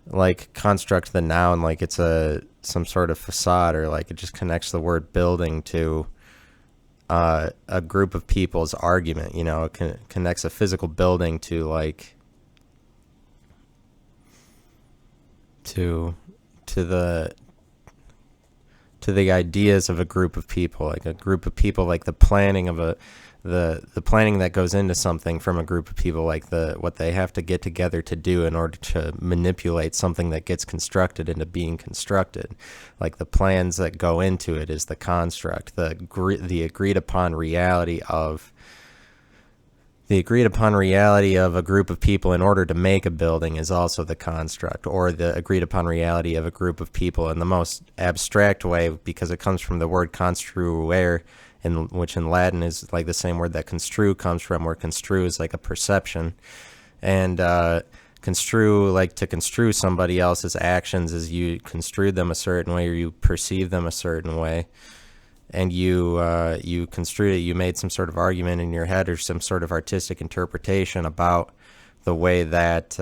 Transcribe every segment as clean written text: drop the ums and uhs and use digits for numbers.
like construct the noun like it's some sort of facade, or like it just connects the word building to a group of people's argument. It connects a physical building to like to the ideas of a group of people, like a group of people, like the planning of the planning that goes into something from a group of people, like what they have to get together to do in order to manipulate something that gets constructed into being constructed. Like the plans that go into it is the construct. The agreed upon reality of a group of people in order to make a building is also the construct, or the agreed upon reality of a group of people in the most abstract way, because it comes from the word construere, which in Latin is like the same word that construe comes from, where construe is like a perception. And construe, like to construe somebody else's actions, is you construe them a certain way, or you perceive them a certain way. And you construed it, you made some sort of argument in your head, or some sort of artistic interpretation about the way that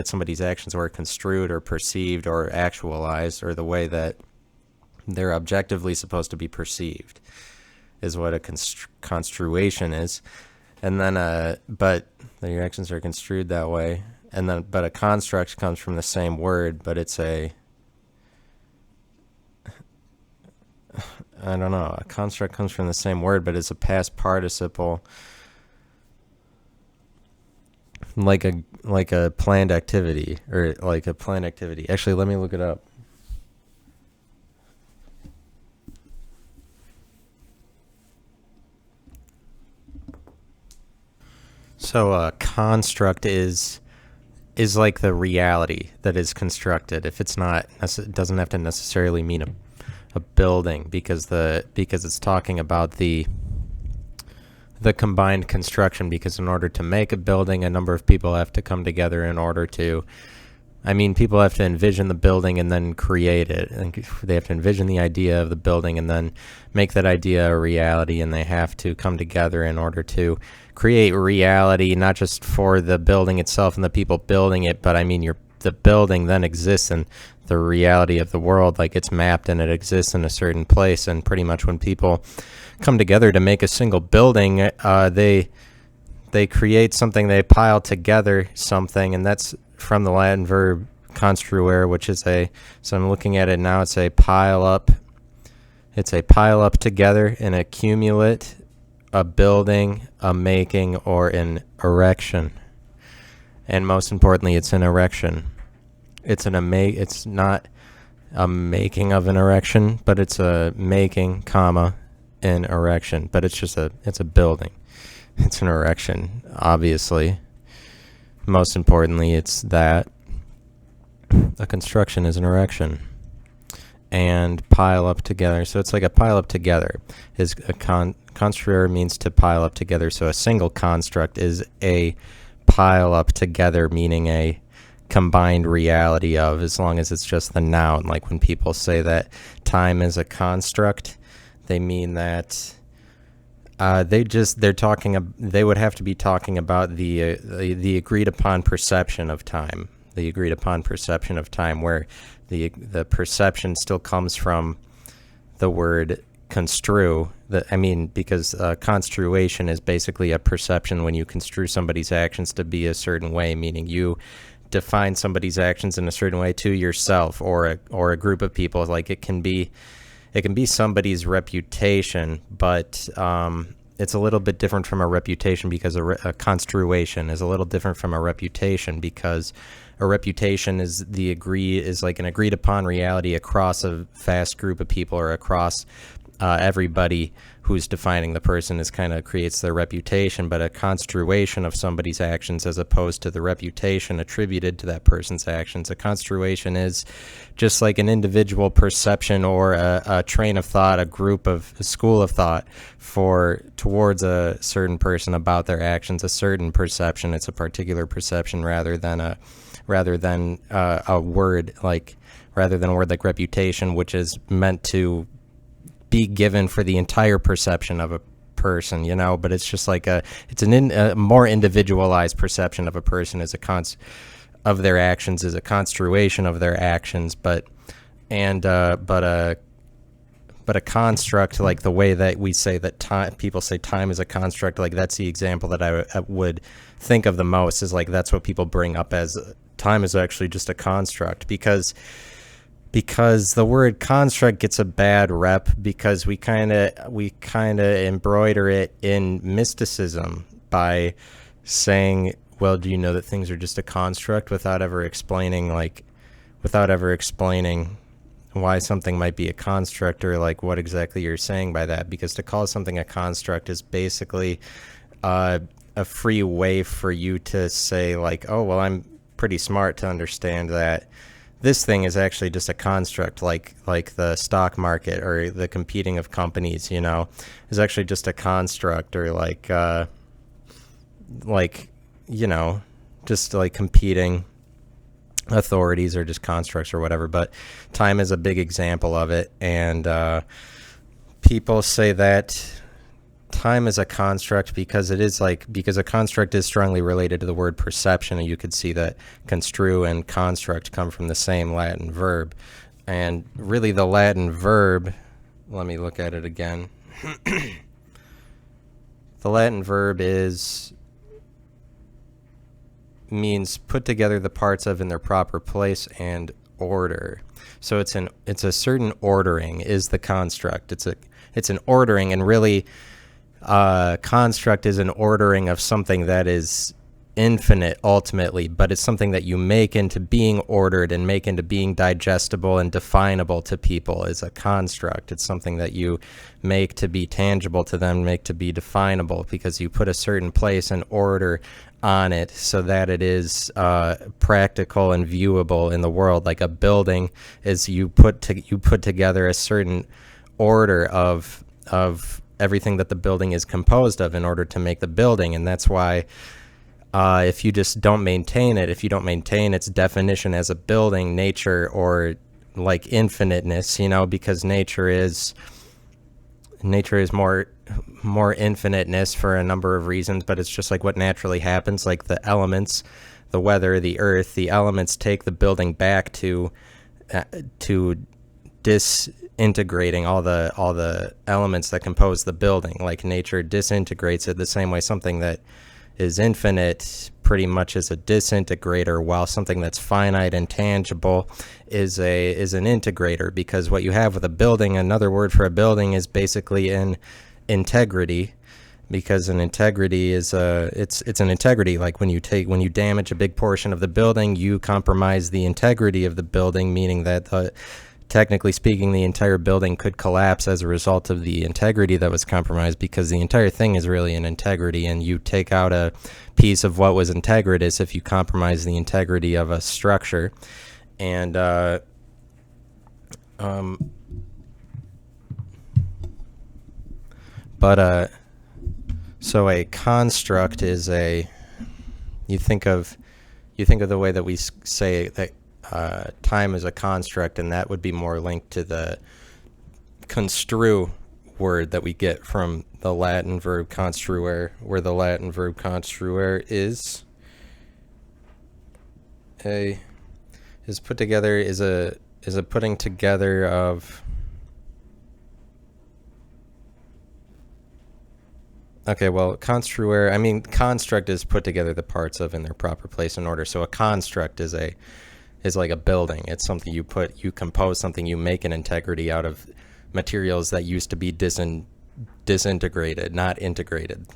somebody's actions were construed or perceived or actualized, or the way that they're objectively supposed to be perceived, is what a construation is. And then but your actions are construed that way. And then but a construct comes from the same word, but it's a construct comes from the same word, but it's a past participle, like a planned activity, or like a planned activity. Actually, let me look it up. So a construct is like the reality that is constructed. If it's not, it doesn't have to necessarily mean a building, because it's talking about the combined construction, because in order to make a building, a number of people have to come together in order to, people have to envision the building and then create it, and they have to envision the idea of the building and then make that idea a reality, and they have to come together in order to create reality, not just for the building itself and the people building it, but the building then exists in the reality of the world, like it's mapped and it exists in a certain place. And pretty much when people come together to make a single building, they create something, they pile together something, and that's from the Latin verb construere, which is so I'm looking at it now, it's a pile up together, an accumulate, a building, a making, or an erection. And most importantly, it's an erection. It's not a making of an erection, but it's a making, comma, an erection. But it's a building. It's an erection, obviously. Most importantly, it's that a construction is an erection. And pile up together. So it's like a pile up together. Is a construere means to pile up together. So a single construct is a pile up together, meaning a combined reality of, as long as it's just the noun. Like when people say that time is a construct, they mean that they would have to be talking about the agreed upon perception of time. The agreed upon perception of time, where the perception still comes from the word construe. Because construation is basically a perception when you construe somebody's actions to be a certain way, meaning you define somebody's actions in a certain way to yourself or a group of people. Like it can be somebody's reputation, but it's a little bit different from a reputation, because a construation is a little different from a reputation, because a reputation is like an agreed upon reality across a vast group of people, or across everybody who's defining the person, is kind of creates their reputation. But a construation of somebody's actions, as opposed to the reputation attributed to that person's actions, a construation is just like an individual perception, or a train of thought, a school of thought towards a certain person about their actions, a certain perception. It's a particular perception rather than a word like reputation, which is meant to be given for the entire perception of a person, but it's just like a more individualized perception of a person is of their actions is a construation of their actions, but a construct, like the way that we say that time, people say time is a construct, like that's the example that I would think of the most, is like that's what people bring up as time is actually just a construct, because the word construct gets a bad rep because we kind of embroider it in mysticism by saying, well, do you know that things are just a construct, without ever explaining why something might be a construct, or like what exactly you're saying by that. Because to call something a construct is basically a free way for you to say like, oh, well, I'm pretty smart to understand that this thing is actually just a construct, like the stock market or the competing of companies, is actually just a construct, or just like competing authorities are just constructs or whatever. But time is a big example of it, and people say that time is a construct because a construct is strongly related to the word perception, and you could see that construe and construct come from the same Latin verb. And really the Latin verb, let me look at it again. The Latin verb means put together the parts of in their proper place and order. So it's a certain ordering is the construct. It's an ordering, and really construct is an ordering of something that is infinite ultimately, but it's something that you make into being ordered and make into being digestible and definable to people is a construct. It's something that you make to be tangible to them, make to be definable, because you put a certain place and order on it so that it is practical and viewable in the world. Like a building is you put together a certain order of everything that the building is composed of in order to make the building. And that's why if you just don't maintain it, if you don't maintain its definition as a building, nature, or like infiniteness, because nature is more infiniteness for a number of reasons, but it's just like what naturally happens, like the elements, the weather, the earth, the elements take the building back to disintegrating all the elements that compose the building. Like nature disintegrates it the same way something that is infinite pretty much is a disintegrator, while something that's finite and tangible is an integrator. Because what you have with a building, another word for a building is basically an integrity, because an integrity is it's an integrity. Like when you damage a big portion of the building, you compromise the integrity of the building, meaning that technically speaking, the entire building could collapse as a result of the integrity that was compromised, because the entire thing is really an integrity, and you take out a piece of what was integritous if you compromise the integrity of a structure. And so a construct is you think of the way that we say that time is a construct, and that would be more linked to the construe word that we get from the Latin verb construere, where the Latin verb construere is put together, is a putting together of. Okay, well, construere, I mean, construct is put together the parts of in their proper place and order. So a construct is like a building. It's something you compose something, you make an integrity out of materials that used to be disintegrated, not integrated,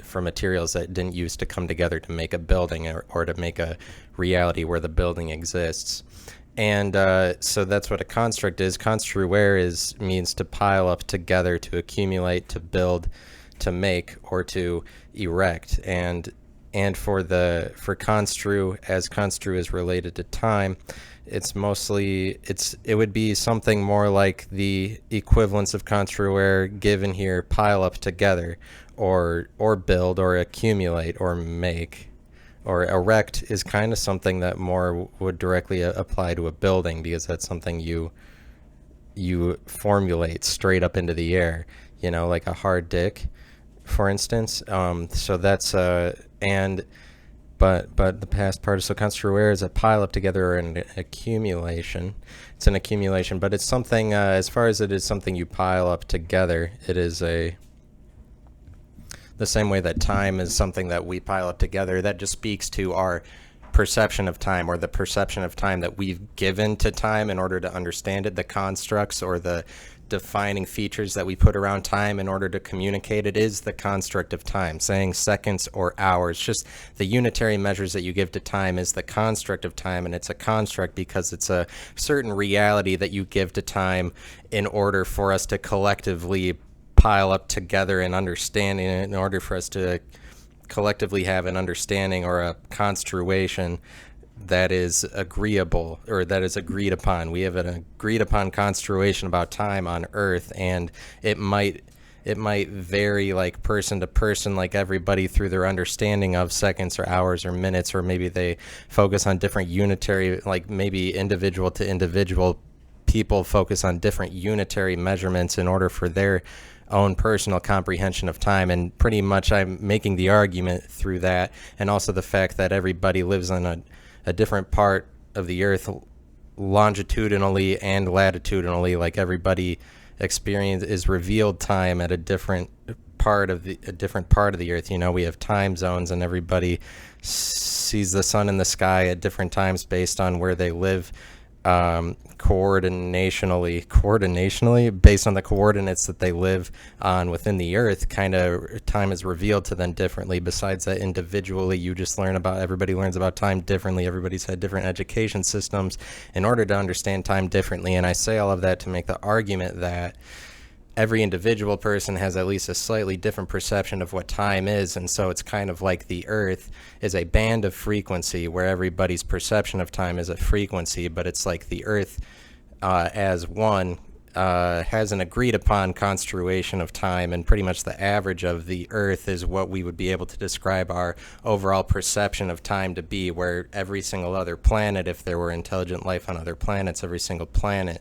from materials that didn't used to come together to make a building or to make a reality where the building exists. And so that's what a construct is. Construere means to pile up together, to accumulate, to build, to make, or to erect. And for construe, as construe is related to time, it would be something more like the equivalence of construere given here: pile up together, or build, or accumulate, or make. Or erect is kind of something that more would directly apply to a building, because that's something you formulate straight up into the air, like a hard dick, for instance. So that's and but the past partial construct is a pile up together or an accumulation. It's an accumulation, but it's something, as far as it is something you pile up together, it is the same way that time is something that we pile up together. That just speaks to our perception of time, or the perception of time that we've given to time in order to understand it, the constructs or the defining features that we put around time in order to communicate it is the construct of time. Saying seconds or hours, just the unitary measures that you give to time is the construct of time, and it's a construct because it's a certain reality that you give to time in order for us to collectively pile up together and understanding it, in order for us to collectively have an understanding or a construation that is agreeable, or that is agreed upon. We have an agreed upon construation about time on Earth, and it might vary like person to person, like everybody through their understanding of seconds or hours or minutes, or maybe they focus on different unitary, like maybe individual to individual people focus on different unitary measurements in order for their own personal comprehension of time. And pretty much I'm making the argument through that, and also the fact that everybody lives on a different part of the earth longitudinally and latitudinally, like everybody is revealed time at a different part of the earth. You know, we have time zones, and everybody sees the sun in the sky at different times based on where they live, coordinationally based on the coordinates that they live on within the earth. Kind of time is revealed to them differently. Besides that, individually everybody learns about time differently. Everybody's had different education systems in order to understand time differently. And I say all of that to make the argument that every individual person has at least a slightly different perception of what time is, and so it's kind of like the earth is a band of frequency where everybody's perception of time is a frequency, but it's like the earth as one has an agreed upon construation of time, and pretty much the average of the earth is what we would be able to describe our overall perception of time to be, where every single other planet, if there were intelligent life on other planets, every single planet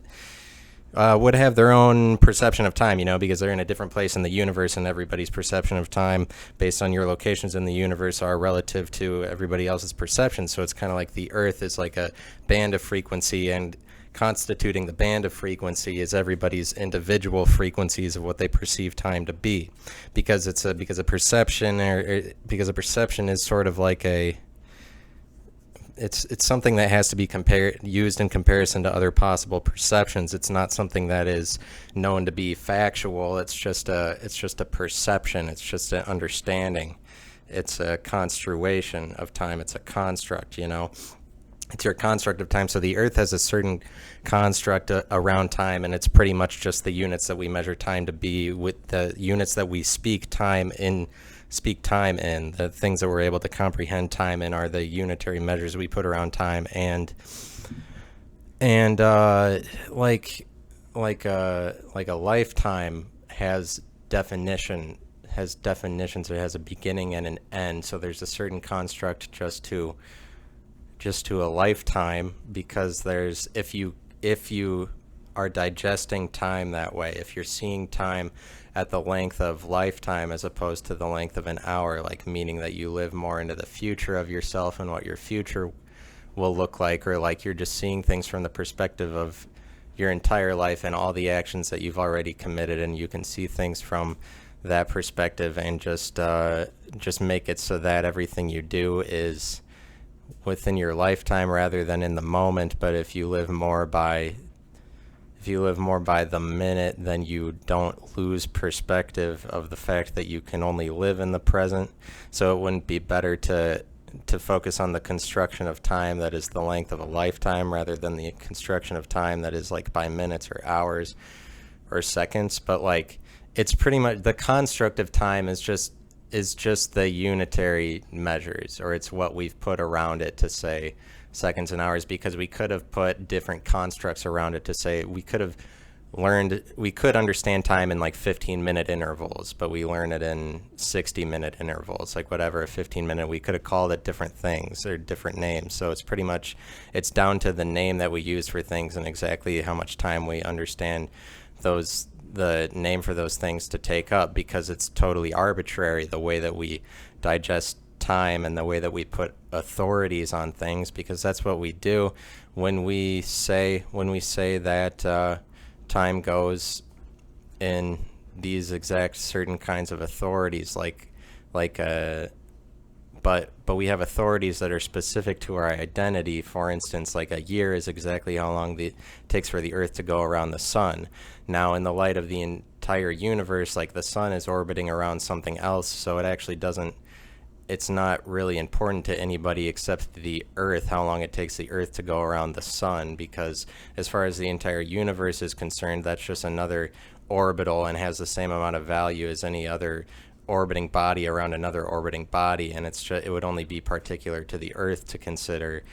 would have their own perception of time, you know, because they're in a different place in the universe, and everybody's perception of time based on your locations in the universe are relative to everybody else's perception. So it's kind of like the earth is like a band of frequency, and constituting the band of frequency is everybody's individual frequencies of what they perceive time to be, because a perception is sort of like it's something that has to be used in comparison to other possible perceptions. It's not something that is known to be factual. It's just a perception. It's just an understanding. It's a construation of time. It's a construct, you know. It's your construct of time. So the earth has a certain construct around time, and it's pretty much just the units that we measure time to be, with the units that we speak time in. The things that we're able to comprehend time in are the unitary measures we put around time, and like a lifetime has definitions. It has a beginning and an end. So there's a certain construct just to a lifetime, because there's if you are digesting time that way, if you're seeing time at the length of lifetime as opposed to the length of an hour, like meaning that you live more into the future of yourself and what your future will look like, or like you're just seeing things from the perspective of your entire life and all the actions that you've already committed, and you can see things from that perspective, and just make it so that everything you do is within your lifetime rather than in the moment. But if you live more by the minute, then you don't lose perspective of the fact that you can only live in the present. So it wouldn't be better to focus on the construction of time that is the length of a lifetime, rather than the construction of time that is like by minutes or hours or seconds. But like, it's pretty much the construct of time is just the unitary measures, or it's what we've put around it to say seconds and hours, because we could have put different constructs around it to say we could understand time in like 15-minute intervals, but we learn it in 60-minute intervals, like whatever, a 15-minute, we could have called it different things or different names. So it's pretty much, it's down to the name that we use for things and exactly how much time we understand the name for those things to take up, because it's totally arbitrary the way that we digest time and the way that we put authorities on things, because that's what we do when we say that time goes in these exact certain kinds of authorities, but we have authorities that are specific to our identity. For instance, like a year is exactly how long it takes for the Earth to go around the sun. Now, in the light of the entire universe, like the sun is orbiting around something else, so it actually doesn't, it's not really important to anybody except the Earth how long it takes the Earth to go around the sun, because as far as the entire universe is concerned, that's just another orbital and has the same amount of value as any other orbiting body around another orbiting body. And it would only be particular to the Earth to consider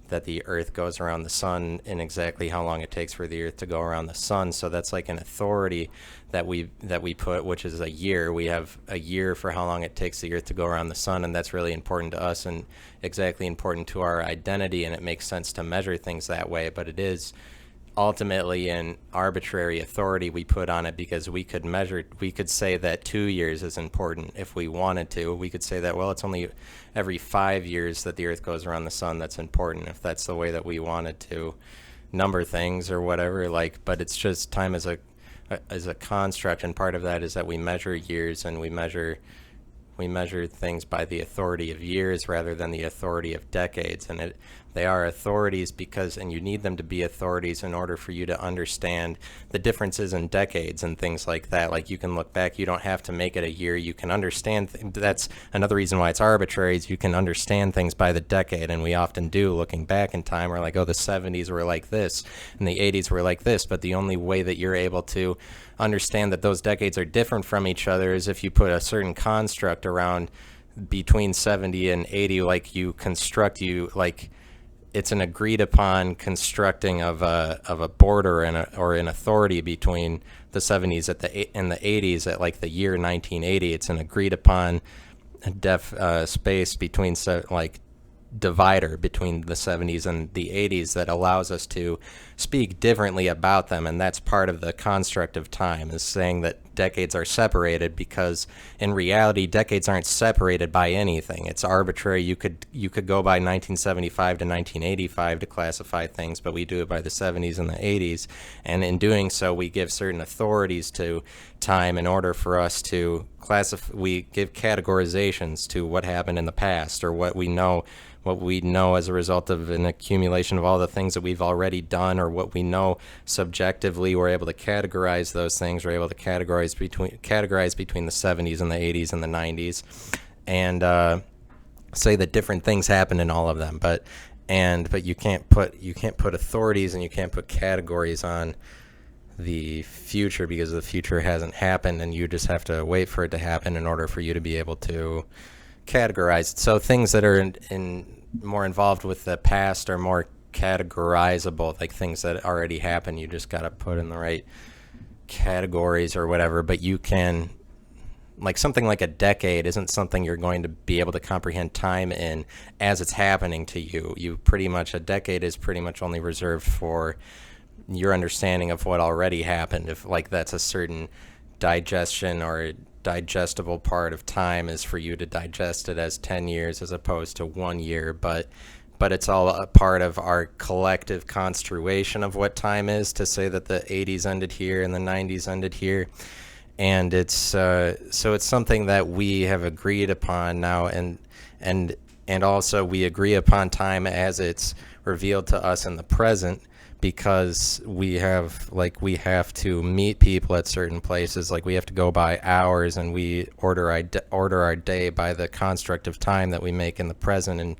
that the Earth goes around the sun in exactly how long it takes for the Earth to go around the sun. So that's like an authority that we put, which is a year. We have a year for how long it takes the Earth to go around the sun, and that's really important to us and exactly important to our identity, and it makes sense to measure things that way. But it is ultimately an arbitrary authority we put on it, because we could say that 2 years is important if we wanted to. We could say that, well, it's only every 5 years that the Earth goes around the sun that's important, if that's the way that we wanted to number things or whatever. But it's just time as a construct, and part of that is that we measure years, and we measure things by the authority of years rather than the authority of decades. And they are authorities because, and you need them to be authorities in order for you to understand the differences in decades and things like that. Like, you can look back, you don't have to make it a year, you can understand that's another reason why it's arbitrary, is you can understand things by the decade, and we often do. Looking back in time, we're like, oh, the 70s were like this and the 80s were like this, but the only way that you're able to understand that those decades are different from each other is if you put a certain construct around between 70 and 80, it's an agreed upon constructing of a border or an authority between the 70s and the 80s at like the year 1980. It's an agreed upon space between divider between the 70s and the 80s that allows us to speak differently about them. And that's part of the construct of time, is saying that decades are separated, because in reality decades aren't separated by anything. It's arbitrary. You could go by 1975 to 1985 to classify things, but we do it by the 70s and the 80s, and in doing so we give certain authorities to time in order for us to classify. We give categorizations to what happened in the past, or what we know as a result of an accumulation of all the things that we've already done, or what we know subjectively. We're able to categorize those things. We're able to categorize between the 70s and the 80s and the 90s, and say that different things happen in all of them. But you can't put authorities and you can't put categories on the future, because the future hasn't happened, and you just have to wait for it to happen in order for you to be able to categorized. So things that are more involved with the past are more categorizable, like things that already happened. You just got to put in the right categories or whatever. But you can, like, something like a decade isn't something you're going to be able to comprehend time in as it's happening to you. A decade is pretty much only reserved for your understanding of what already happened. If, like, that's a certain digestion or digestible part of time, is for you to digest it as 10 years as opposed to 1 year, but it's all a part of our collective construation of what time is, to say that the 80s ended here and the 90s ended here. And it's so it's something that we have agreed upon now, and also we agree upon time as it's revealed to us in the present, because we have to meet people at certain places. Like, we have to go by hours, and we order our day by the construct of time that we make in the present,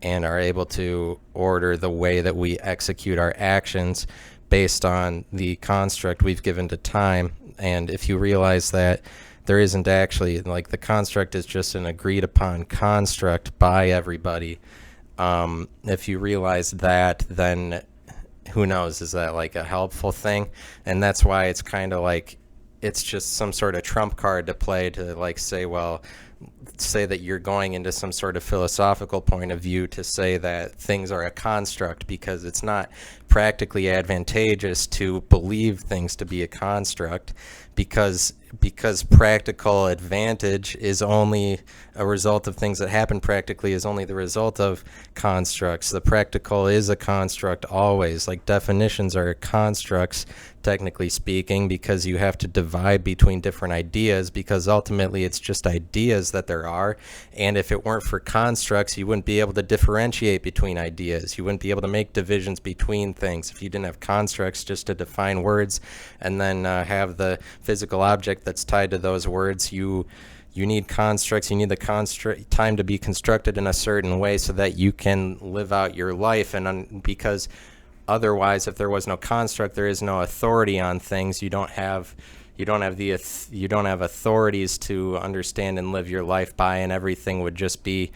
and are able to order the way that we execute our actions based on the construct we've given to time. And if you realize that there isn't actually, like, the construct is just an agreed upon construct by everybody, if you realize that, then who knows, is that like a helpful thing? And that's why it's kind of like, it's just some sort of trump card to play, to like say that you're going into some sort of philosophical point of view to say that things are a construct, because it's not practically advantageous to believe things to be a construct, because because practical advantage is only a result of things that happen practically, is only the result of constructs. The practical is a construct always. Like definitions are constructs, technically speaking, because you have to divide between different ideas, because ultimately it's just ideas that there are. And if it weren't for constructs, you wouldn't be able to differentiate between ideas. You wouldn't be able to make divisions between things if you didn't have constructs just to define words and then have the physical object that's tied to those words. You need constructs. You need the time to be constructed in a certain way so that you can live out your life. And because otherwise, if there was no construct, there is no authority on things. You don't have authorities to understand and live your life by, and everything would just be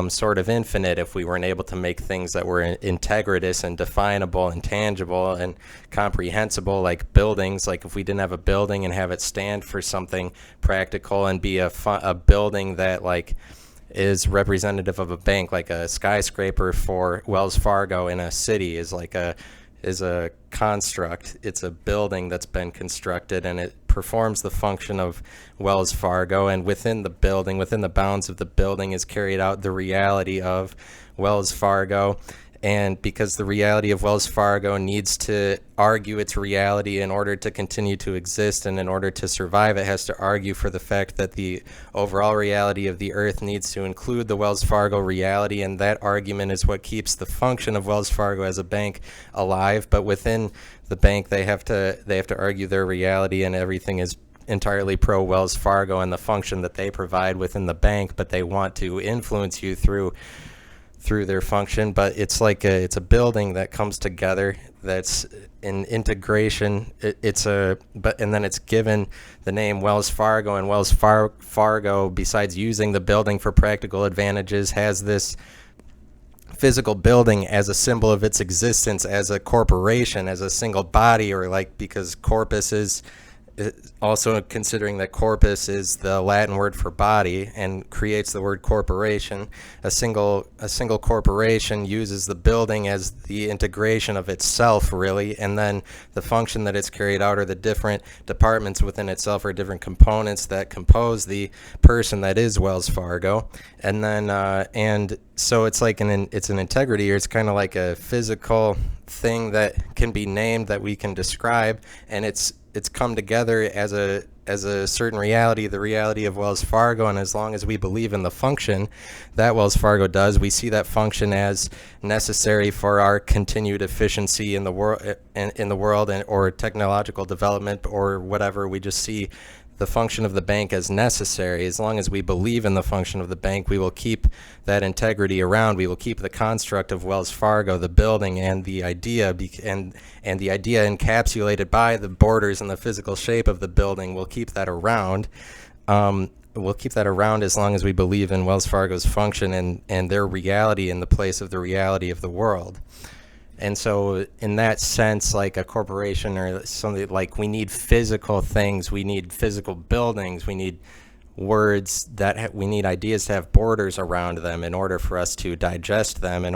sort of infinite if we weren't able to make things that were integritous and definable and tangible and comprehensible, like buildings. Like if we didn't have a building and have it stand for something practical and be a building that like is representative of a bank, like a skyscraper for Wells Fargo in a city is a construct. It's a building that's been constructed, and it performs the function of Wells Fargo, and within the building, within the bounds of the building, is carried out the reality of Wells Fargo. And because the reality of Wells Fargo needs to argue its reality in order to continue to exist, and in order to survive, it has to argue for the fact that the overall reality of the earth needs to include the Wells Fargo reality, and that argument is what keeps the function of Wells Fargo as a bank alive. But within the bank, they have to argue their reality, and everything is entirely pro Wells Fargo and the function that they provide within the bank, but they want to influence you through their function. But it's like it's a building that comes together, that's an integration. And then it's given the name Wells Fargo, and Wells Fargo, besides using the building for practical advantages, has this physical building as a symbol of its existence as a corporation, as a single body, or like, because corpus is also, considering that corpus is the Latin word for body and creates the word corporation, a single corporation uses the building as the integration of itself, really, and then the function that it's carried out are the different departments within itself, or different components that compose the person that is Wells Fargo. And then and so it's like it's an integrity, or it's kind of like a physical thing that can be named, that we can describe, and it's come together as a certain reality, the reality of Wells Fargo. And as long as we believe in the function that Wells Fargo does, we see that function as necessary for our continued efficiency in the world, or technological development, or whatever. We just see the function of the bank as necessary. As long as we believe in the function of the bank, we will keep that integrity around. We will keep the construct of Wells Fargo, the building, and the idea, and the idea encapsulated by the borders and the physical shape of the building. We'll keep that around. We'll keep that around as long as we believe in Wells Fargo's function and their reality in the place of the reality of the world. And so in that sense, like a corporation or something, like we need physical things, we need physical buildings, we need words that we need ideas to have borders around them in order for us to digest them, and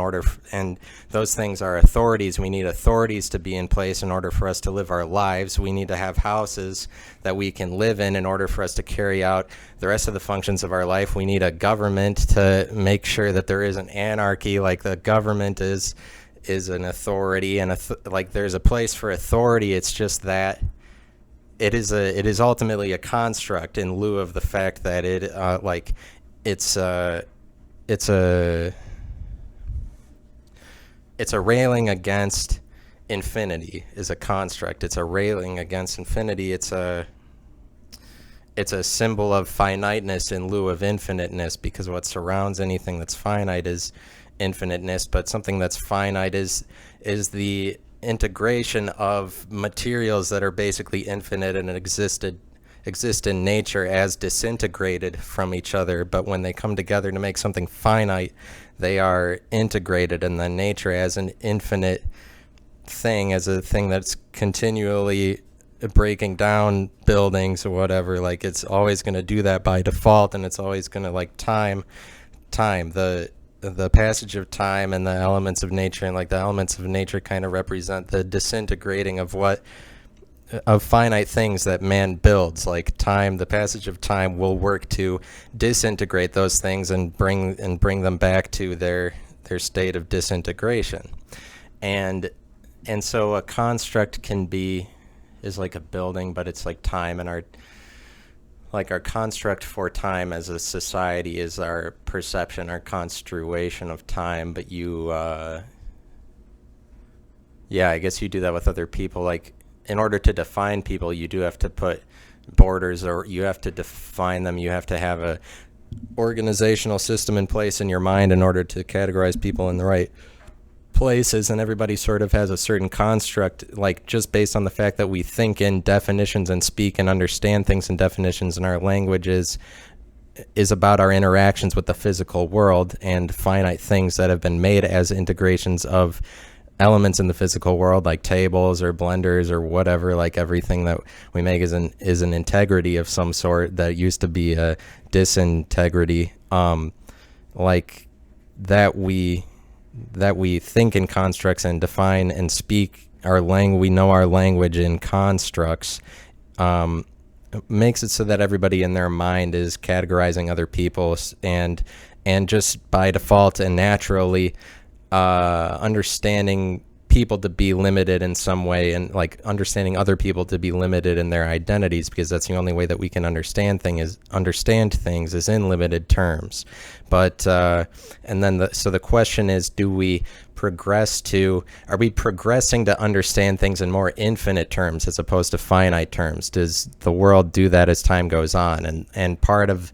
those things are authorities. We need authorities to be in place in order for us to live our lives. We need to have houses that we can live in order for us to carry out the rest of the functions of our life. We need a government to make sure that there isn't anarchy. Like the government is an authority, and like there's a place for authority. It's just that it is ultimately a construct, in lieu of the fact that it's a railing against infinity is a construct. It's a railing against infinity. It's a symbol of finiteness in lieu of infiniteness, because what surrounds anything that's finite is infiniteness, but something that's finite is the integration of materials that are basically infinite and exist in nature as disintegrated from each other. But when they come together to make something finite, they are integrated. And then nature as an infinite thing, as a thing that's continually breaking down buildings or whatever, like it's always going to do that by default, and it's always going to, like, time the passage of time and the elements of nature, and like the elements of nature kind of represent the disintegrating of what of finite things that man builds, like time. The passage of time will work to disintegrate those things and bring them back to their state of disintegration. And so a construct is like a building, but it's like time, and our construct for time as a society is our perception, our construation of time. But yeah, I guess you do that with other people. Like, in order to define people, you do have to put borders, or you have to define them. You have to have a organizational system in place in your mind in order to categorize people in the right places. And everybody sort of has a certain construct, like just based on the fact that we think in definitions and speak and understand things in definitions, and our language is about our interactions with the physical world and finite things that have been made as integrations of elements in the physical world, like tables or blenders or whatever. Like, everything that we make is an integrity of some sort that used to be a disintegrity. Like that we think in constructs and define and speak our language. We know our language in constructs. Makes it so that everybody in their mind is categorizing other people, and just by default and naturally understanding people to be limited in some way, and like understanding other people to be limited in their identities, because that's the only way that we can understand things is in limited terms. But and then so the question is, are we progressing to understand things in more infinite terms as opposed to finite terms? Does the world do that as time goes on? And part of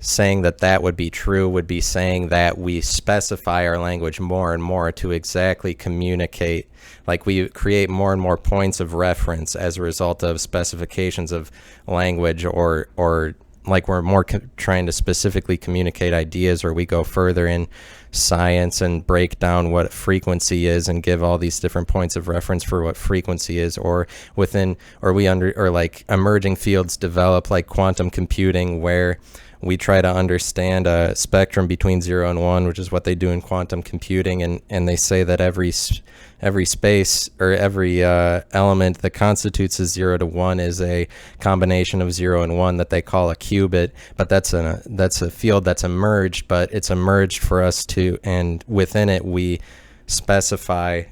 saying that would be true would be saying that we specify our language more and more to exactly communicate. Like, we create more and more points of reference as a result of specifications of language, or like we're more trying to specifically communicate ideas, or we go further in science and break down what frequency is and give all these different points of reference for what frequency is, or like emerging fields develop, like quantum computing, where we try to understand a spectrum between 0 and 1, which is what they do in quantum computing. And they say that every space, or every element that constitutes a 0 to 1 is a combination of 0 and 1 that they call a qubit. But that's a field that's emerged, but it's emerged for us to, and within it we specify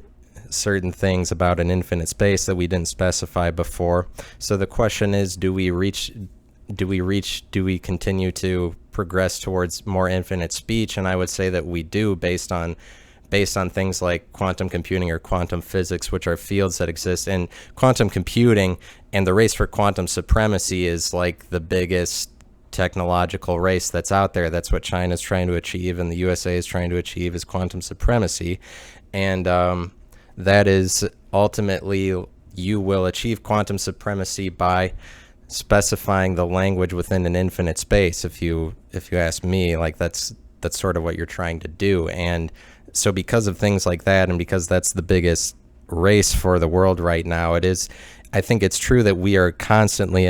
certain things about an infinite space that we didn't specify before. So the question is, do we continue to progress towards more infinite speech? And I would say that we do, based on things like quantum computing or quantum physics, which are fields that exist in quantum computing. And the race for quantum supremacy is like the biggest technological race that's out there. That's what China's trying to achieve, and the USA is trying to achieve, is quantum supremacy. And that is ultimately, you will achieve quantum supremacy by specifying the language within an infinite space. If you ask me, like, that's sort of what you're trying to do. And so because of things like that, and because that's the biggest race for the world right now, I think it's true that we're constantly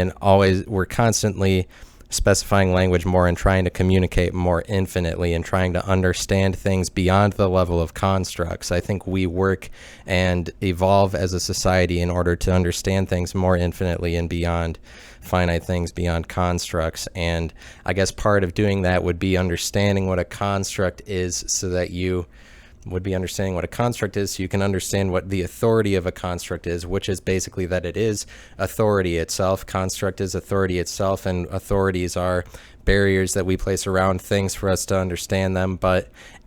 specifying language more and trying to communicate more infinitely and trying to understand things beyond the level of constructs. I think we work and evolve as a society in order to understand things more infinitely and beyond finite things, beyond constructs. And I guess part of doing that would be understanding what a construct is, so that you would be understanding what a construct is, so you can understand what the authority of a construct is, which is basically that it is authority itself. Construct is authority itself, and authorities are barriers that we place around things for us to understand them.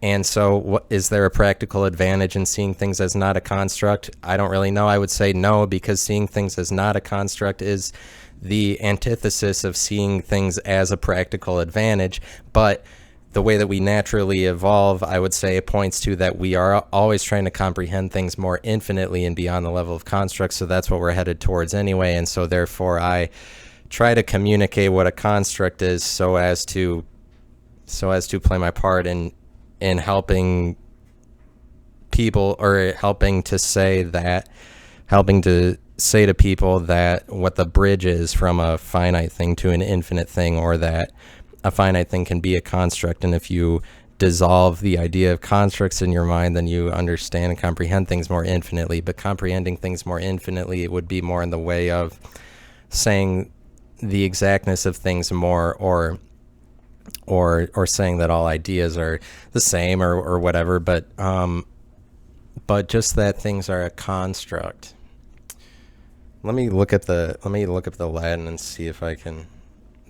And so is there a practical advantage in seeing things as not a construct? I don't really know. I would say no, because seeing things as not a construct is the antithesis of seeing things as a practical advantage. But the way that we naturally evolve, I would say, points to that we are always trying to comprehend things more infinitely and beyond the level of constructs. So that's what we're headed towards anyway. And so therefore I try to communicate what a construct is, so as to play my part in helping people, or helping to say to people that what the bridge is from a finite thing to an infinite thing, or that a finite thing can be a construct. And if you dissolve the idea of constructs in your mind, then you understand and comprehend things more infinitely. But comprehending things more infinitely, it would be more in the way of saying the exactness of things more, or saying that all ideas are the same, or whatever. But just that things are a construct. Let me look up the Latin and see if I can.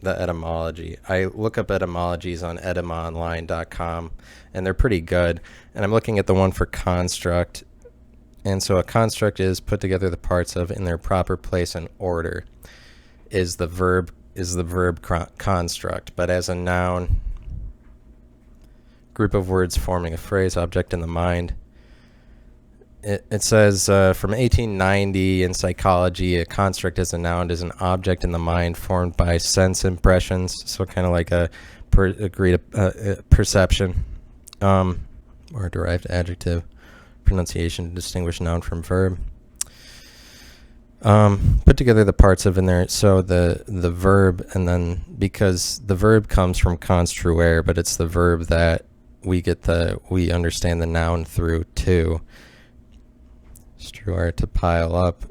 The etymology. I look up etymologies on etymonline.com, and they're pretty good. And I'm looking at the one for construct. And so a construct is put together the parts of in their proper place and order. Is the verb construct. But as a noun, group of words forming a phrase, object in the mind. It says from 1890 in psychology, a construct as a noun is an object in the mind formed by sense impressions, so kind of like a perception, or derived adjective, pronunciation to distinguish noun from verb. Put together the parts of in there, so the verb, and then because the verb comes from construere, but it's the verb that we understand the noun through too. Struere, to pile up.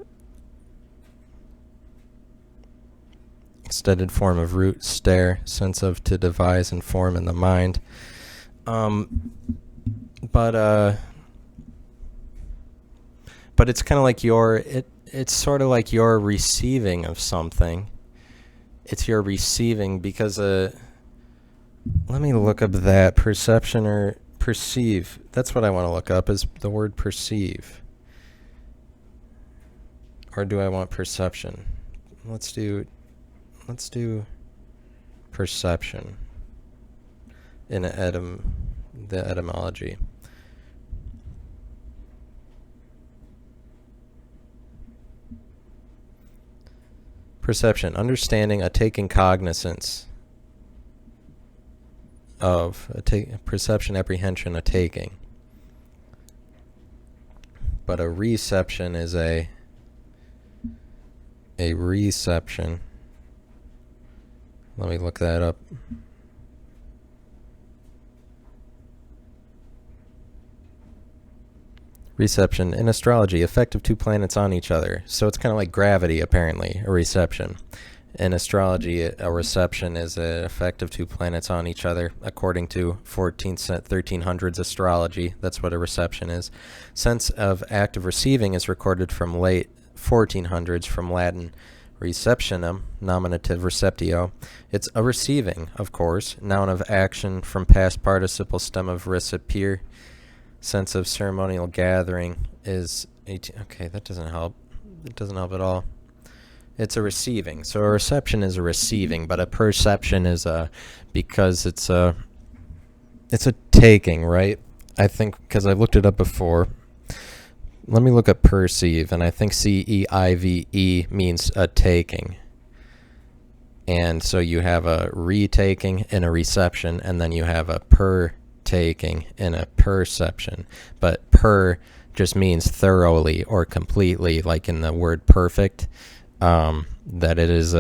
Extended form of root, stare, sense of to devise and form in the mind. But it's kind of like it's sort of like your receiving of something. It's your receiving because let me look up that perception or perceive. That's what I want to look up, is the word perceive. Or do I want perception? Let's do perception in the etymology. Perception, understanding, a taking cognizance of, perception, apprehension, a taking. But a reception is a reception. Let me look that up. Reception in astrology, effect of two planets on each other. So it's kind of like gravity, apparently, a reception. In astrology, a reception is an effect of two planets on each other, according to 1300s astrology. That's what a reception is. Sense of act of receiving is recorded from late 1400s, from Latin receptionem, nominative receptio. It's a receiving, of course. Noun of action from past participle stem of recipere. Sense of ceremonial gathering is okay, that doesn't help. It doesn't help at all. It's a receiving. So a reception is a receiving, but a perception is because it's a taking, right? I think, because I looked it up before. Let me look at perceive, and I think CEIVE means a taking. And so you have a retaking and a reception, and then you have a taking and a perception. But per just means thoroughly or completely, like in the word perfect, that it is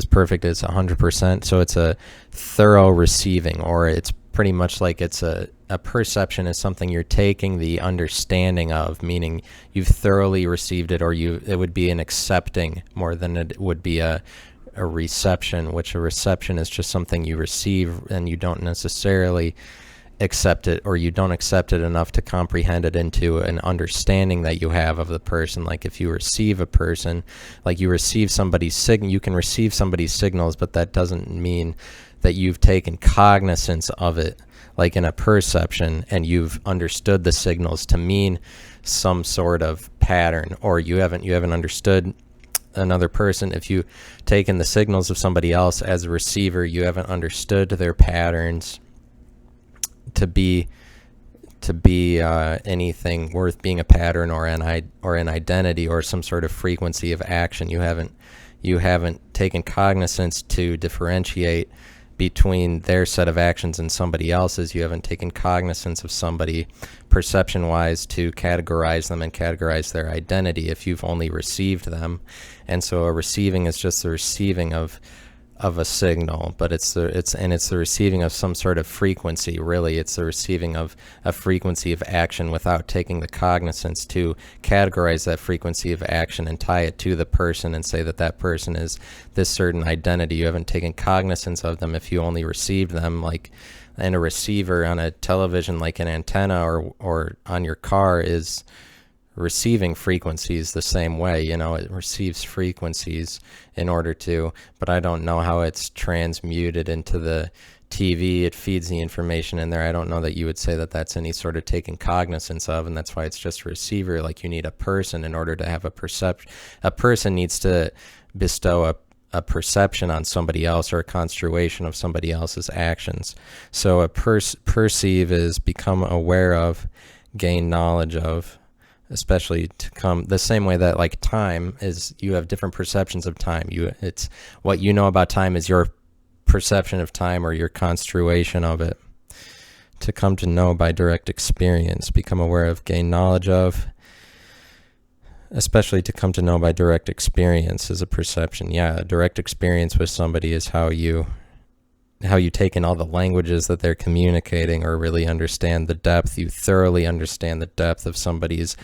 perfect, it's 100%. So it's a thorough receiving, or it's pretty much like it's a perception is something you're taking the understanding of, meaning you've thoroughly received it, or it would be an accepting more than it would be a reception, which a reception is just something you receive and you don't necessarily accept it, or you don't accept it enough to comprehend it into an understanding that you have of the person. Like if you receive a person, like you receive somebody's signal, you can receive somebody's signals, but that doesn't mean that you've taken cognizance of it, like in a perception, and you've understood the signals to mean some sort of pattern, or you haven't understood another person. If you taken the signals of somebody else as a receiver, you haven't understood their patterns to be anything worth being a pattern or an identity or some sort of frequency of action. You haven't taken cognizance to differentiate between their set of actions and somebody else's. You haven't taken cognizance of somebody perception-wise to categorize them and categorize their identity if you've only received them. And so a receiving is just the receiving of of a signal, but it's the receiving of some sort of frequency. Really, it's the receiving of a frequency of action without taking the cognizance to categorize that frequency of action and tie it to the person and say that that person is this certain identity. You haven't taken cognizance of them if you only received them, like, and a receiver on a television, like an antenna, or on your car, is receiving frequencies the same way. It receives frequencies in order to, but I don't know how it's transmuted into the TV. It feeds the information in there. I don't know that you would say that that's any sort of taking cognizance of, and that's why it's just a receiver. Like, you need a person in order to have a perception. A person needs to bestow a perception on somebody else, or a construation of somebody else's actions. So a perceive is become aware of, gain knowledge of, especially to come the same way that, like, time is, you have different perceptions of time. It's what you know about time is your perception of time, or your construation of it. To come to know by direct experience, become aware of, gain knowledge of, especially to come to know by direct experience is a perception. Yeah, direct experience with somebody is how you take in all the languages that they're communicating, or really understand the depth. You thoroughly understand the depth of somebody's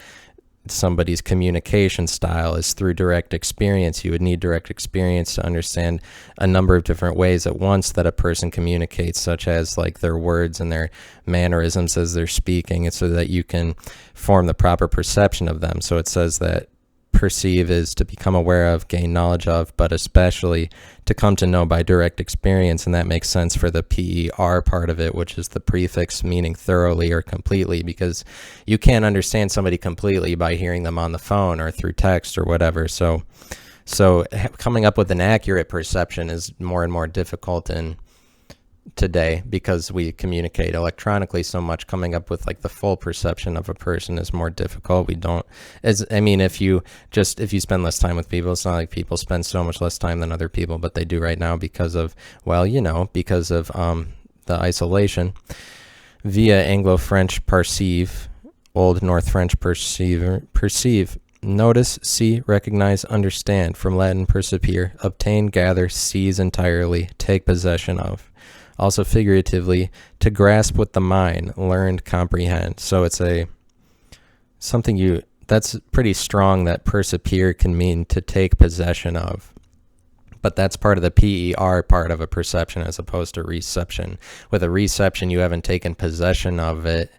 communication style is through direct experience. You would need direct experience to understand a number of different ways at once that a person communicates, such as like their words and their mannerisms as they're speaking, and so that you can form the proper perception of them. So it says that perceive is to become aware of, gain knowledge of, but especially to come to know by direct experience. And that makes sense for the PER part of it, which is the prefix meaning thoroughly or completely, because you can't understand somebody completely by hearing them on the phone or through text or whatever. So coming up with an accurate perception is more and more difficult in today, because we communicate electronically so much. Coming up with like the full perception of a person is more difficult. If you spend less time with people, it's not like people spend so much less time than other people, but they do right now because of the isolation. Via Anglo-French perceive, Old North French perceive, notice, see, recognize, understand. From Latin percipere, obtain, gather, seize entirely, take possession of. Also figuratively, to grasp with the mind, learn, comprehend. So it's that's pretty strong, that percipere can mean to take possession of. But that's part of the PER part of a perception, as opposed to reception. With a reception, you haven't taken possession of it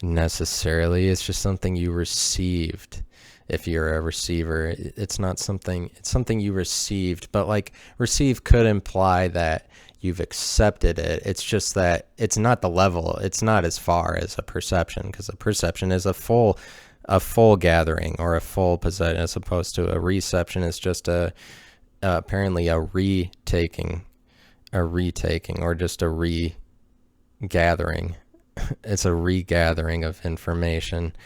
necessarily. It's just something you received. If you're a receiver, it's something you received. But like, receive could imply that you've accepted it. It's just that it's not the level. It's not as far as a perception, because a perception is a full gathering or a full possession, as opposed to a reception is just apparently a retaking, or just a regathering. It's a regathering of information,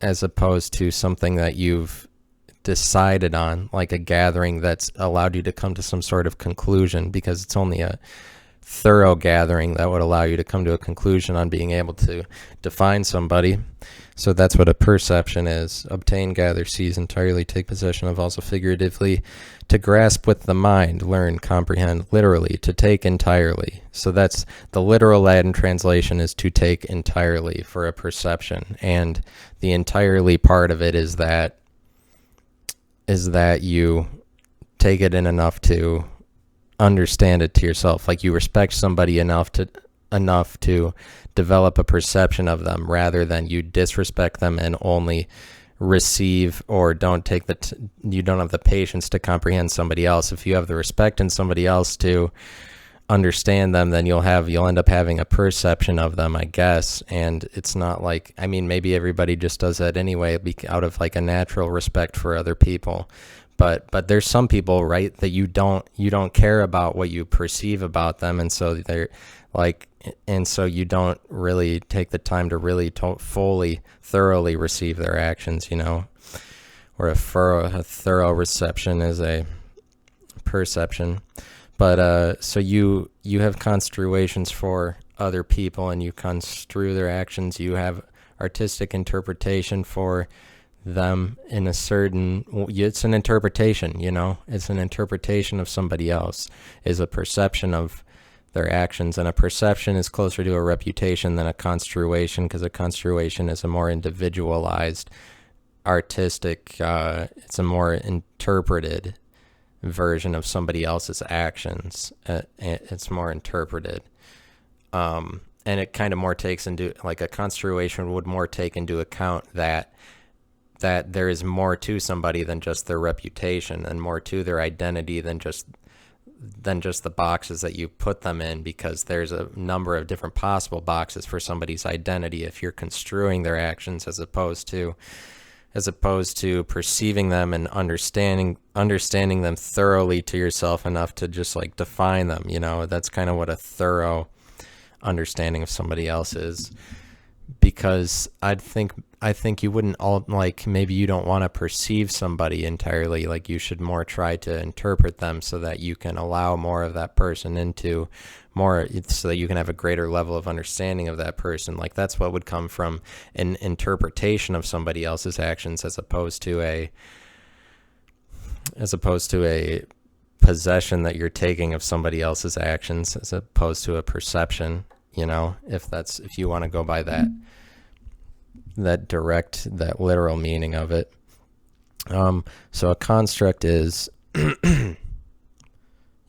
as opposed to something that you've decided on, like a gathering that's allowed you to come to some sort of conclusion, because it's only a thorough gathering that would allow you to come to a conclusion on being able to define somebody. So that's what a perception is. Obtain, gather, seize entirely, take possession of. Also figuratively, to grasp with the mind, learn, comprehend. Literally, to take entirely. So that's the literal Latin translation, is to take entirely for a perception. And the entirely part of it is that you take it in enough to understand it to yourself. Like, you respect somebody enough to develop a perception of them, rather than you disrespect them and only receive, or don't take you don't have the patience to comprehend somebody else. If you have the respect in somebody else to understand them, then you'll end up having a perception of them, I guess. And it's not like, maybe everybody just does that anyway, out of like a natural respect for other people. But there's some people, right, that you don't care about what you perceive about them, and so you don't really take the time to really fully, thoroughly receive their actions, or a thorough reception is a perception. But so you have construations for other people, and you construe their actions. You have artistic interpretation for them in a certain, it's an interpretation, it's an interpretation of somebody else, is a perception of their actions, and a perception is closer to a reputation than a construation, because a construation is a more individualized, artistic, it's a more interpreted version of somebody else's actions. It's more interpreted, and it kind of more takes into, like, a construation would more take into account that there is more to somebody than just their reputation, and more to their identity than just the boxes that you put them in, because there's a number of different possible boxes for somebody's identity if you're construing their actions as opposed to perceiving them and understanding them thoroughly to yourself enough to just like define them. That's kind of what a thorough understanding of somebody else is. Because I think you wouldn't maybe you don't want to perceive somebody entirely. Like, you should more try to interpret them so that you can allow more of that person into more, so that you can have a greater level of understanding of that person. Like, that's what would come from an interpretation of somebody else's actions, as opposed to a possession that you're taking of somebody else's actions, as opposed to a perception. If you want to go by that literal meaning of it. So a construct is,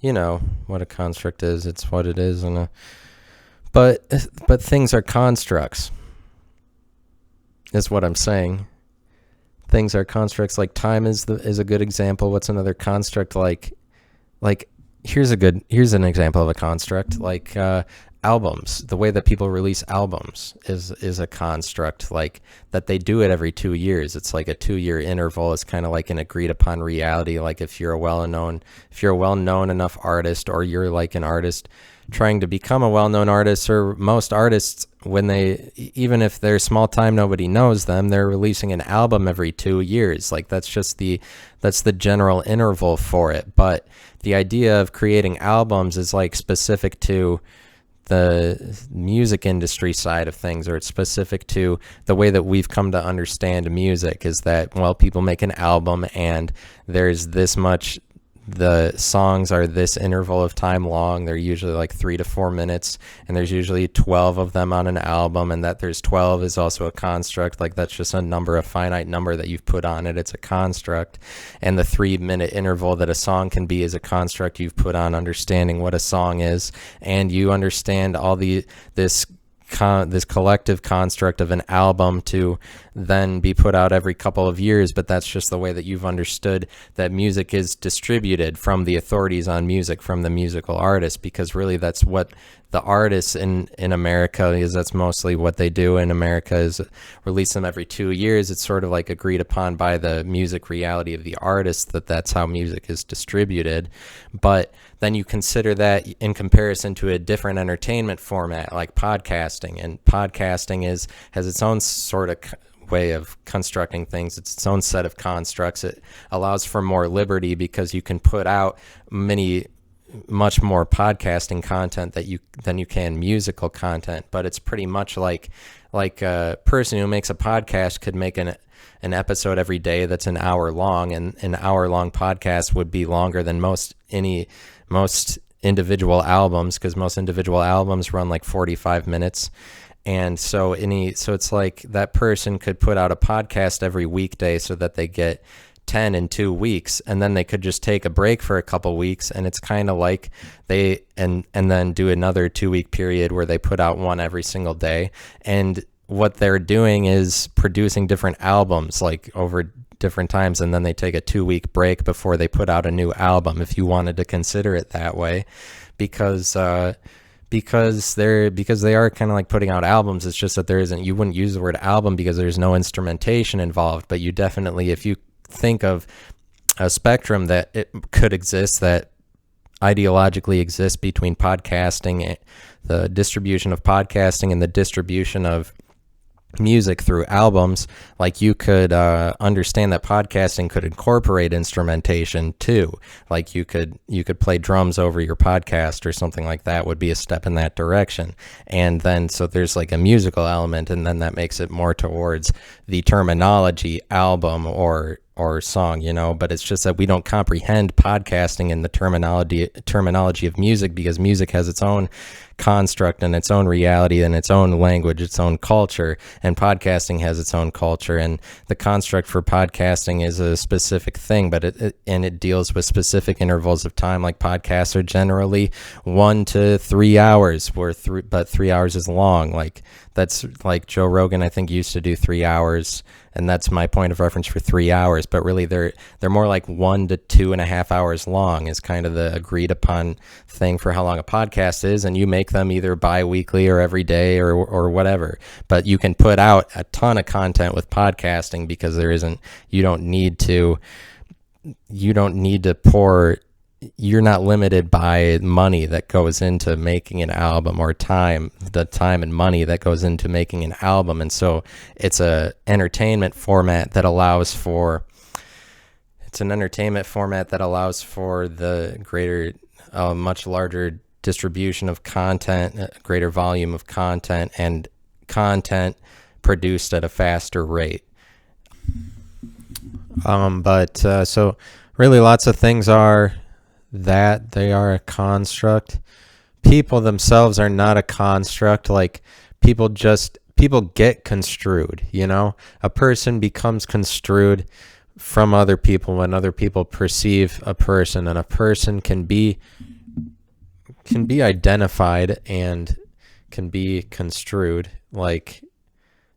what a construct is. It's what it is, but things are constructs. Is what I'm saying. Things are constructs. Like time is a good example. What's another construct? Like here's an example of a construct. Like albums. The way that people release albums is a construct, like that they do it every 2 years. It's like a 2-year interval. It's kind of like an agreed upon reality. Like if you're a well-known enough artist, or you're like an artist trying to become a well-known artist, or most artists, even if they're small time, nobody knows them, they're releasing an album every 2 years. Like that's the general interval for it. But the idea of creating albums is like specific to the music industry side of things, or it's specific to the way that we've come to understand music, is that, well, people make an album and there's this much, the songs are this interval of time long. They're usually like 3 to 4 minutes, and there's usually 12 of them on an album, and that there's 12 is also a construct. Like that's just a finite number that you've put on it. It's a construct. And the 3-minute interval that a song can be is a construct you've put on understanding what a song is, and you understand all this collective construct of an album to then be put out every couple of years. But that's just the way that you've understood that music is distributed from the authorities on music, from the musical artists, because really that's what the artists in America is. That's mostly what they do in America, is release them every 2 years. It's sort of like agreed upon by the music reality of the artist that's how music is distributed. But then you consider that in comparison to a different entertainment format like podcasting, and podcasting has its own sort of way of constructing things. It's its own set of constructs. It allows for more liberty because you can put out much more podcasting content than you can musical content. But it's pretty much like a person who makes a podcast could make an episode every day that's an hour long, and an hour-long podcast would be longer than most individual albums, because most individual albums run like 45 minutes. And so it's like that person could put out a podcast every weekday so that they get 10 in 2 weeks, and then they could just take a break for a couple weeks, and it's kind of like and then do another 2-week period where they put out one every single day. And what they're doing is producing different albums like over different times, and then they take a 2-week break before they put out a new album, if you wanted to consider it that way, because they are kind of like putting out albums. It's just that you wouldn't use the word album because there's no instrumentation involved. But you definitely, if you think of a spectrum that it could exist, that ideologically exists between podcasting, the distribution of podcasting, and the distribution of music through albums. Like you could understand that podcasting could incorporate instrumentation too. Like you could play drums over your podcast or something like that would be a step in that direction. And then so there's like a musical element, and then that makes it more towards the terminology album or song, but it's just that we don't comprehend podcasting in the terminology of music, because music has its own construct and its own reality and its own language, its own culture, and podcasting has its own culture. And the construct for podcasting is a specific thing, but it deals with specific intervals of time. Like podcasts are generally 1 to 3 hours, but 3 hours is long. Like that's like Joe Rogan, I think, used to do 3 hours, and that's my point of reference for 3 hours. But really, they're more like 1 to 2.5 hours long is kind of the agreed upon thing for how long a podcast is. And you make them either bi-weekly or every day or whatever. But you can put out a ton of content with podcasting, because you don't need to pour. You're not limited by money that goes into making an album, or the time and money that goes into making an album. And so it's an entertainment format that allows for the greater, much larger distribution of content, greater volume of content, and content produced at a faster rate. So really lots of things are that they are a construct. People themselves are not a construct. Like people get construed, a person becomes construed from other people when other people perceive a person, and a person can be identified and can be construed. Like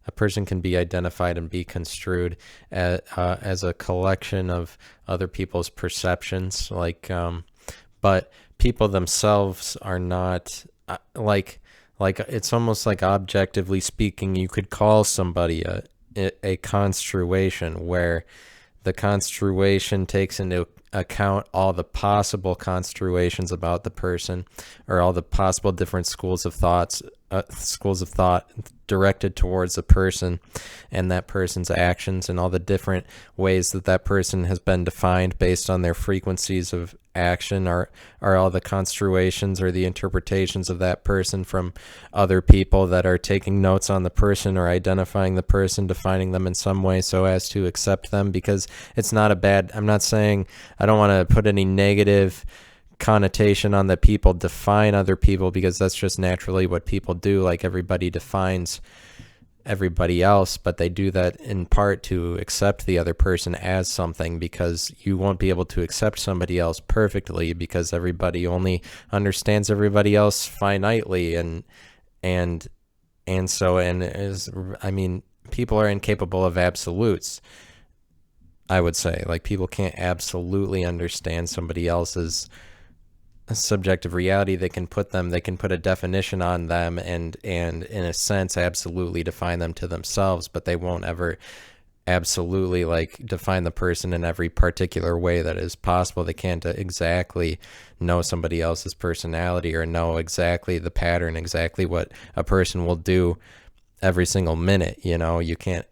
a person can be identified and be construed as a collection of other people's perceptions. But people themselves are not like it's almost like, objectively speaking, you could call somebody a construation, where the construation takes into account all the possible construations about the person, or all the possible different schools of thought directed towards a person and that person's actions, and all the different ways that person has been defined based on their frequencies of action, are all the construations or the interpretations of that person from other people that are taking notes on the person or identifying the person, defining them in some way so as to accept them. Because it's not I'm not saying, I don't want to put any negative connotation on that people define other people, because that's just naturally what people do. Like everybody defines everybody else, but they do that in part to accept the other person as something, because you won't be able to accept somebody else perfectly, because everybody only understands everybody else finitely, people are incapable of absolutes, I would say. Like people can't absolutely understand somebody else's subjective reality. They can put a definition on them and in a sense absolutely define them to themselves, but they won't ever absolutely define the person in every particular way that is possible. They can't exactly know somebody else's personality or know exactly the pattern, exactly what a person will do every single minute. You can't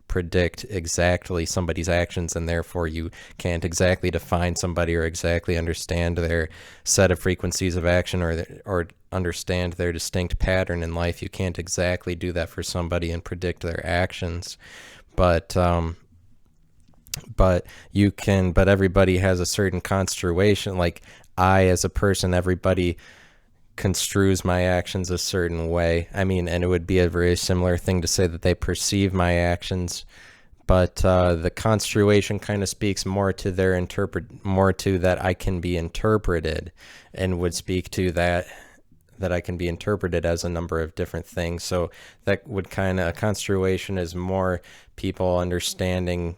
predict exactly somebody's actions, and therefore you can't exactly define somebody or exactly understand their set of frequencies of action or understand their distinct pattern in life. You can't exactly do that for somebody and predict their actions, but you can. But everybody has a certain construation. Like I, as a person, everybody construes my actions a certain way. And it would be a very similar thing to say that they perceive my actions, but the construation kind of speaks more to that I can be interpreted, and would speak to that I can be interpreted as a number of different things. So that would a construation is more people understanding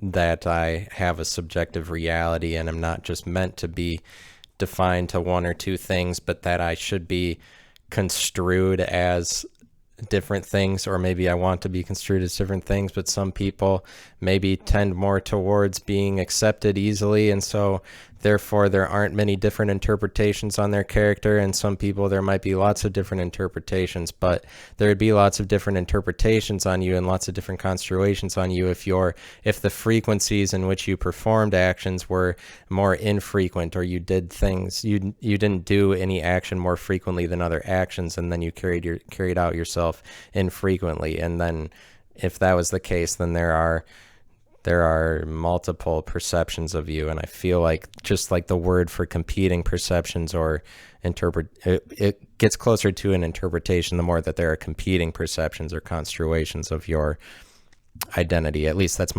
that I have a subjective reality and I'm not just meant to be defined to one or two things, but that I should be construed as different things, or maybe I want to be construed as different things. But some people maybe tend more towards being accepted easily, and so Therefore, there aren't many different interpretations on their character, and some people there might be lots of different interpretations, but there would be lots of different interpretations on you and lots of different construations on you if the frequencies in which you performed actions were more infrequent, or you did things you didn't do any action more frequently than other actions, and then you carried out yourself infrequently. And then if that was the case, then there are multiple perceptions of you. And I feel like just like the word for competing perceptions or it gets closer to an interpretation the more that there are competing perceptions or construations of your identity. At least that's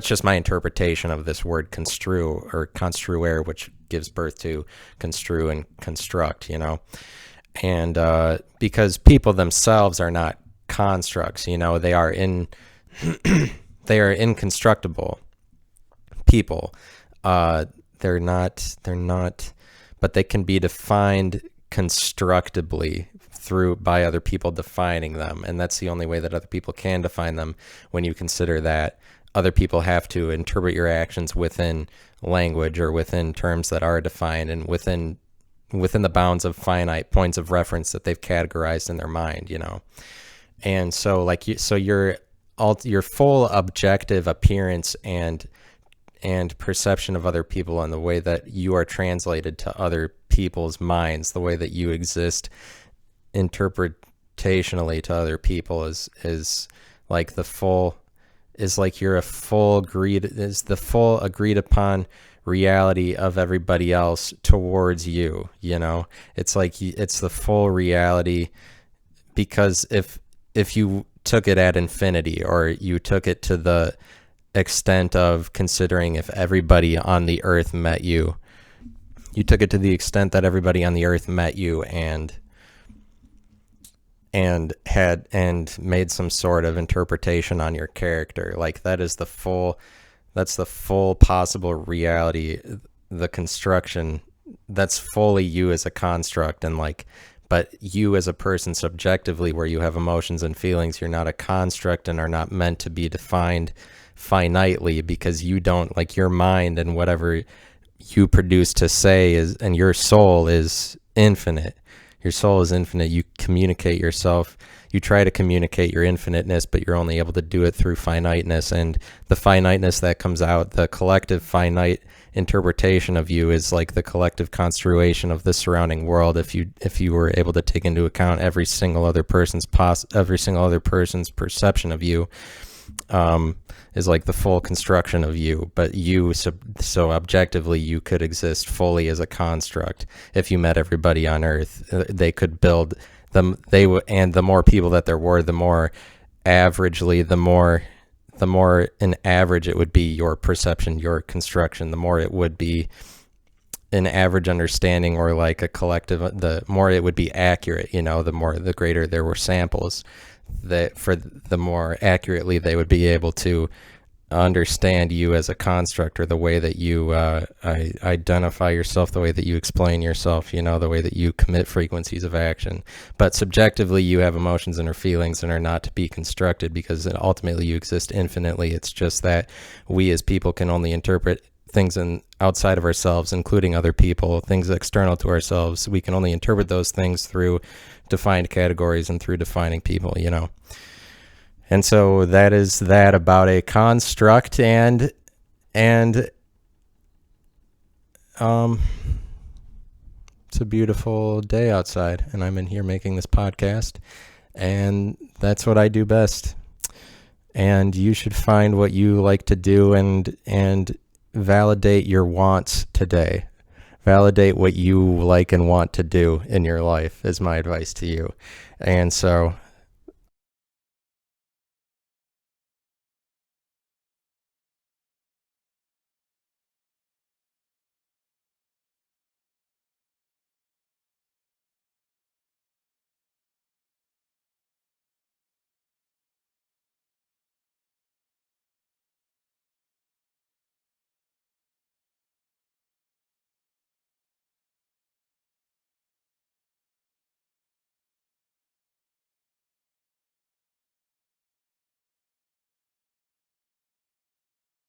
just my interpretation of this word construe or construere, which gives birth to construe and construct, and because people themselves are not constructs, they are they are inconstructible people. They're not, but they can be defined constructibly by other people defining them. And that's the only way that other people can define them, when you consider that other people have to interpret your actions within language or within terms that are defined and within the bounds of finite points of reference that they've categorized in their mind, And so your full objective appearance and perception of other people, and the way that you are translated to other people's minds, the way that you exist interpretationally to other people is the full agreed upon reality of everybody else towards you. It's like it's the full reality, because if you took it at infinity, or you took it to the extent of considering if everybody on the earth met you, took it to the extent that everybody on the earth met you and made some sort of interpretation on your character, like that's the full possible reality, the construction that's fully you as a construct. And but you as a person subjectively, where you have emotions and feelings, you're not a construct and are not meant to be defined finitely, because you don't, your mind and whatever you produce to say and your soul is infinite. Your soul is infinite. You communicate yourself. You try to communicate your infiniteness, but you're only able to do it through finiteness. And the finiteness that comes out, the collective finite interpretation of you, is like the collective construation of the surrounding world. If you were able to take into account every single other person's perception of you, is like the full construction of you. But so objectively, you could exist fully as a construct. If you met everybody on Earth, they could build them. And the more people that there were, the more averagely, the more an average it would be your perception, your construction, the more it would be an average understanding, or like a collective, the more it would be accurate, the greater there were samples, the more accurately they would be able to understand you as a construct, or the way that you identify yourself, the way that you explain yourself, the way that you commit frequencies of action. But subjectively, you have emotions and feelings and are not to be constructed, because ultimately you exist infinitely. It's just that we as people can only interpret things outside of ourselves, including other people, things external to ourselves. We can only interpret those things through defined categories and through defining people, And so that is that about a construct, and it's a beautiful day outside, and I'm in here making this podcast, and that's what I do best. And you should find what you like to do and validate your wants today. Validate what you like and want to do in your life is my advice to you. And so